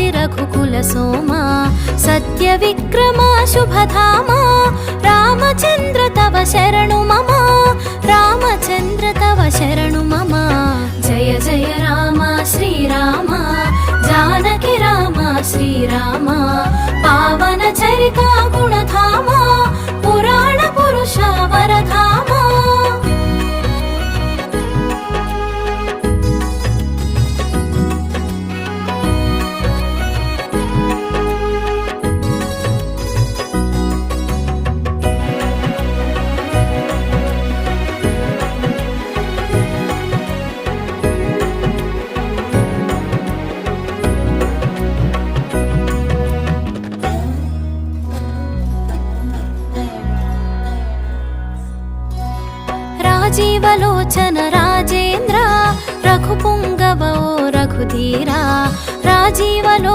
मूर्ति रघुकुल सोमा सत्य विक्रमा शुभधामा रामचंद्र तव शरणु मम रामचंद्र तव शरणु मम जय जय राम श्रीराम जानकी राम श्रीराम पावन चरिता गुणधामा पुराण पुरुष वरधामा राजीवलोचन राजेन्द्र रघुपुंगवो रघुधीरा राजीवलो